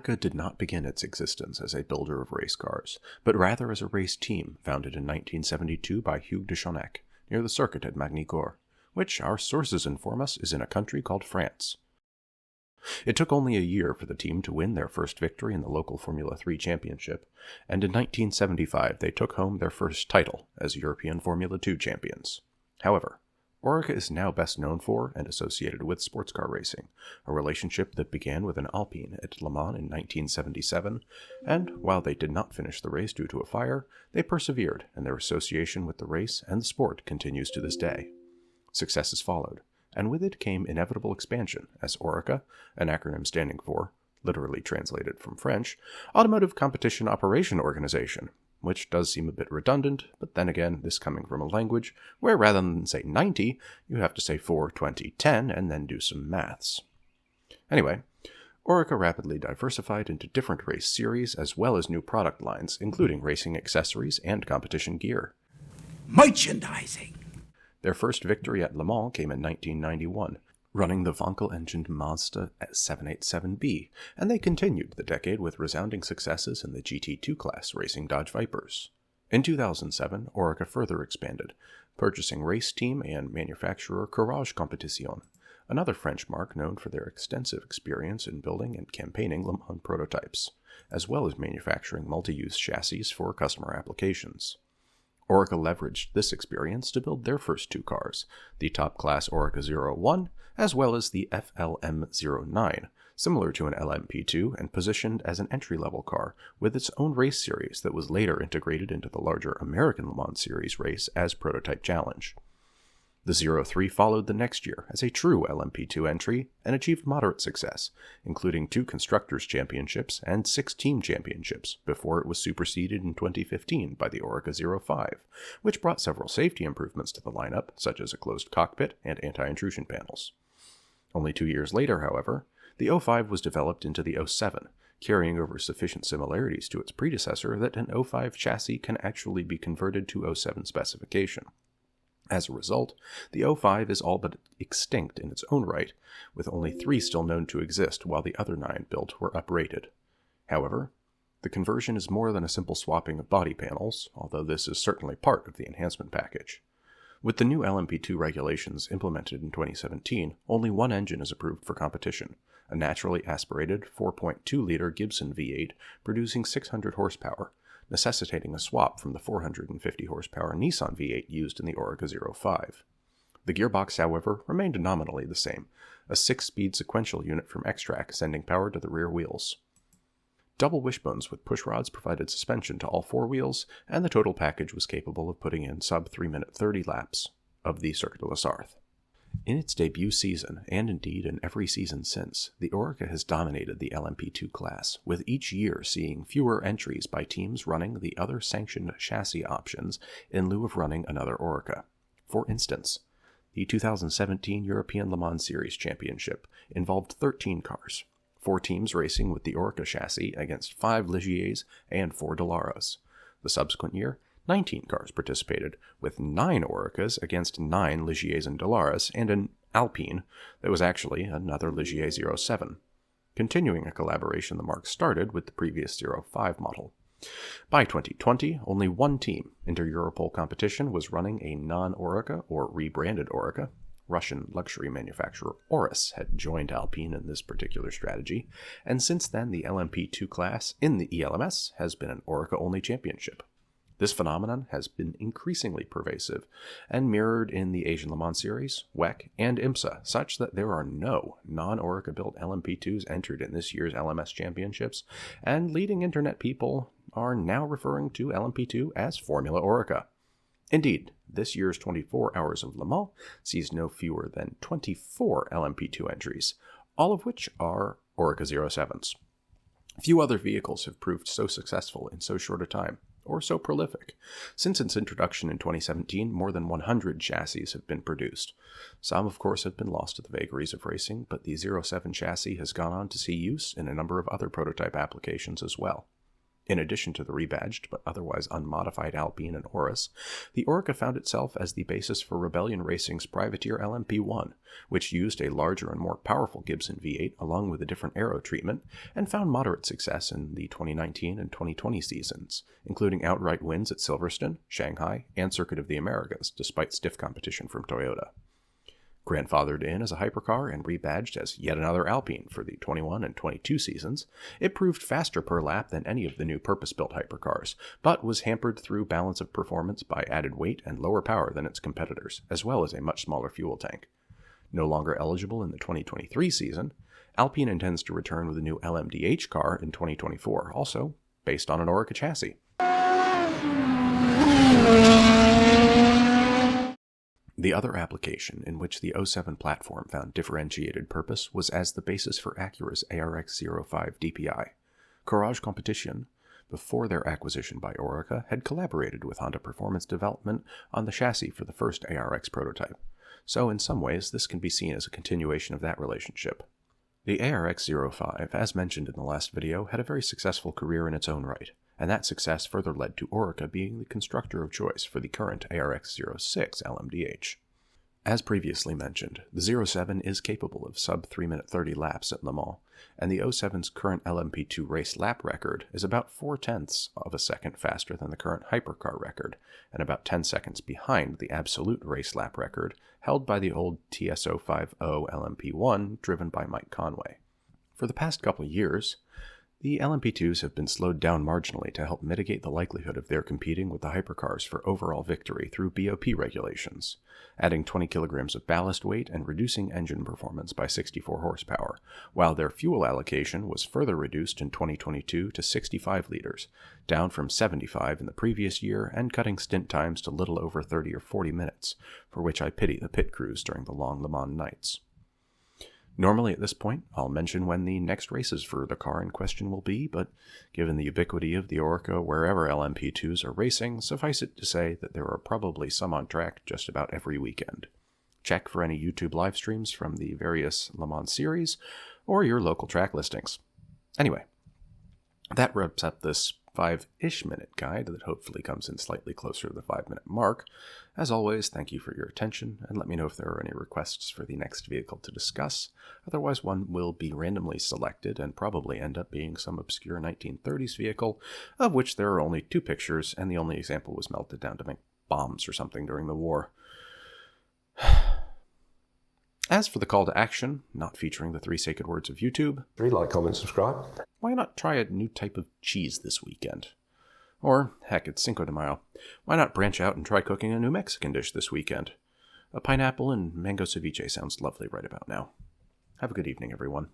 Oreca did not begin its existence as a builder of race cars, but rather as a race team founded in 1972 by Hugues de Chonec near the circuit at Magny-Cours, which our sources inform us is in a country called France. It took only a year for the team to win their first victory in the local Formula 3 championship, and in 1975 they took home their first title as European Formula 2 champions. However, Oreca is now best known for and associated with sports car racing, a relationship that began with an Alpine at Le Mans in 1977, and while they did not finish the race due to a fire, they persevered, and their association with the race and the sport continues to this day. Successes followed, and with it came inevitable expansion, as Oreca, an acronym standing for, literally translated from French, Automotive Competition Operation Organization, which does seem a bit redundant, but then again, this coming from a language where rather than say 90, you have to say 4, 20, 10, and then do some maths. Anyway, Oreca rapidly diversified into different race series as well as new product lines, including racing accessories and competition gear. Merchandising! Their first victory at Le Mans came in 1991, running the Wankel-engined Mazda 787B, and they continued the decade with resounding successes in the GT2 class racing Dodge Vipers. In 2007, Oreca further expanded, purchasing race team and manufacturer Courage Competition, another French marque known for their extensive experience in building and campaigning Le Mans prototypes, as well as manufacturing multi-use chassis for customer applications. Oreca leveraged this experience to build their first two cars, the top-class Oreca 01 as well as the FLM09, similar to an LMP2 and positioned as an entry-level car with its own race series that was later integrated into the larger American Le Mans Series race as Prototype Challenge. The 03 followed the next year as a true LMP2 entry and achieved moderate success, including 2 Constructors' Championships and 6 Team Championships, before it was superseded in 2015 by the Oreca 05, which brought several safety improvements to the lineup, such as a closed cockpit and anti-intrusion panels. Only 2 years later, however, the 05 was developed into the 07, carrying over sufficient similarities to its predecessor that an 05 chassis can actually be converted to 07 specification. As a result, the 05 is all but extinct in its own right, with only 3 still known to exist while the other 9 built were uprated. However, the conversion is more than a simple swapping of body panels, although this is certainly part of the enhancement package. With the new LMP2 regulations implemented in 2017, only one engine is approved for competition, a naturally aspirated 4.2-liter Gibson V8 producing 600 horsepower, necessitating a swap from the 450 horsepower Nissan V8 used in the Oreca 05. The gearbox, however, remained nominally the same, a 6-speed sequential unit from X-Track sending power to the rear wheels. Double wishbones with pushrods provided suspension to all 4 wheels, and the total package was capable of putting in sub 3-minute 30 laps of the Circuit de la Sarthe. In its debut season, and indeed in every season since, the Oreca has dominated the LMP2 class, with each year seeing fewer entries by teams running the other sanctioned chassis options in lieu of running another Oreca. For instance, the 2017 European Le Mans Series Championship involved 13 cars, 4 teams racing with the Oreca chassis against 5 Ligiers and 4 Dalaras. The subsequent year, 19 cars participated, with 9 Orecas against 9 Ligiers and Dalaras, and an Alpine that was actually another Ligier 07, continuing a collaboration the marque started with the previous 05 model. By 2020, only one team, Inter-Europol Competition, was running a non-Oreca or rebranded Oreca. Russian luxury manufacturer Oris had joined Alpine in this particular strategy, and since then the LMP2 class in the ELMS has been an Oreca-only championship. This phenomenon has been increasingly pervasive and mirrored in the Asian Le Mans Series, WEC, and IMSA, such that there are no non-Oreca-built LMP2s entered in this year's LMS championships, and leading internet people are now referring to LMP2 as Formula Oreca. Indeed, this year's 24 Hours of Le Mans sees no fewer than 24 LMP2 entries, all of which are Oreca 07s. Few other vehicles have proved so successful in so short a time, or so prolific. Since its introduction in 2017, more than 100 chassis have been produced. Some, of course, have been lost to the vagaries of racing, but the 07 chassis has gone on to see use in a number of other prototype applications as well. In addition to the rebadged but otherwise unmodified Alpine and Oris, the Oreca found itself as the basis for Rebellion Racing's privateer LMP1, which used a larger and more powerful Gibson V8 along with a different aero treatment, and found moderate success in the 2019 and 2020 seasons, including outright wins at Silverstone, Shanghai, and Circuit of the Americas, despite stiff competition from Toyota. Grandfathered in as a hypercar and rebadged as yet another Alpine for the 21 and 22 seasons, it proved faster per lap than any of the new purpose-built hypercars, but was hampered through balance of performance by added weight and lower power than its competitors, as well as a much smaller fuel tank. No longer eligible in the 2023 season, Alpine intends to return with a new LMDH car in 2024, also based on an Oreca chassis. The other application in which the 07 platform found differentiated purpose was as the basis for Acura's ARX-05 DPI. Courage Competition, before their acquisition by Oreca, had collaborated with Honda Performance Development on the chassis for the first ARX prototype, so in some ways this can be seen as a continuation of that relationship. The ARX-05, as mentioned in the last video, had a very successful career in its own right, and that success further led to Oreca being the constructor of choice for the current ARX-06 LMDH. As previously mentioned, the 07 is capable of sub 3 minute 30 laps at Le Mans, and the 07's current LMP2 race lap record is about 0.4 of a second faster than the current hypercar record, and about 10 seconds behind the absolute race lap record held by the old TS050 LMP1 driven by Mike Conway. For the past couple of years, the LMP2s have been slowed down marginally to help mitigate the likelihood of their competing with the hypercars for overall victory through BOP regulations, adding 20 kilograms of ballast weight and reducing engine performance by 64 horsepower, while their fuel allocation was further reduced in 2022 to 65 liters, down from 75 in the previous year, and cutting stint times to little over 30 or 40 minutes, for which I pity the pit crews during the long Le Mans nights. Normally at this point, I'll mention when the next races for the car in question will be, but given the ubiquity of the Oreca wherever LMP2s are racing, suffice it to say that there are probably some on track just about every weekend. Check for any YouTube live streams from the various Le Mans series, or your local track listings. Anyway, that wraps up this 5-ish minute guide that hopefully comes in slightly closer to the 5-minute mark. As always, thank you for your attention, and let me know if there are any requests for the next vehicle to discuss. Otherwise, one will be randomly selected and probably end up being some obscure 1930s vehicle, of which there are only 2 pictures, and the only example was melted down to make bombs or something during the war. As for the call to action, not featuring the 3 sacred words of YouTube, 3, like, comment, subscribe. Why not try a new type of cheese this weekend? Or, heck, it's Cinco de Mayo. Why not branch out and try cooking a new Mexican dish this weekend? A pineapple and mango ceviche sounds lovely right about now. Have a good evening, everyone.